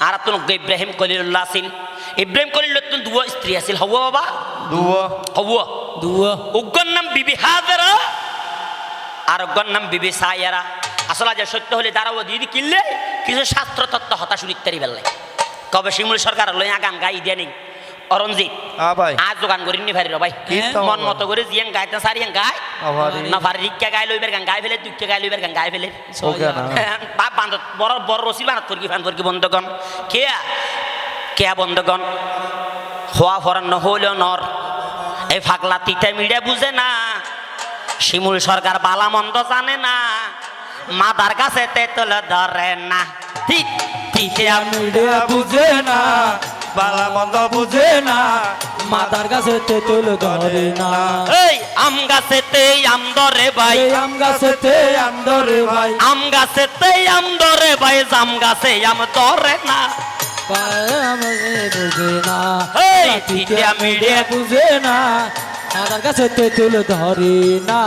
আর তুন ইব্রাহিম খলিলুল্লাহ আছিল ইব্রাহিম খলিলুল্লাহ তুন দুয়া স্ত্রী আছিল হওয়া বাবা হওয়া উগ্গর নাম বিবি হাজেরা আর উগ্গর নাম বিবি সাইয়ারা আসলে যে সত্য হলে দাঁড়াবো দিদি কিনলে কিছু শাস্ত্র তত্ত্ব হতা শুনি তারি বেলায় কবে শিমুল সরকার লইয়া গান গাই দিয়ে নেই অরঞ্জিত আজ গান করিনি ভাই ভাই মন মতো করে জিয়াং গাইতে সারিয়াং গায় না ভার রিক্কা গাই লইবার গান গাই ফেলে দুঃখে গাই লইবার গান গাই ফেলে বাপ বান্ধব বড় বড় রসিল বানাত করকি ফান করকি বন্ধগণ কে বন্ধগণ হওয়া ফরান নহইল নর এই ফাগলা তিতা মিডিয়া বুঝে না শিমুল সরকার বালা মন্দ জানে না মাদার কাছে তেতল ধরে না তিতা মিডিয়া বুঝে না বালা মন্দ বুঝে না মাদার কাছে তেতুল ধরে না এই আম গাছেতে আম ধরে ভাই আম গাছেতে আম ধরে ভাই আম গাছেতে আম ধরে ভাই জাম গাছে আম ধরে না বুঝে না এই তিতা মিডিয়া বুঝে না মাদার কাছে তেতুল ধরে না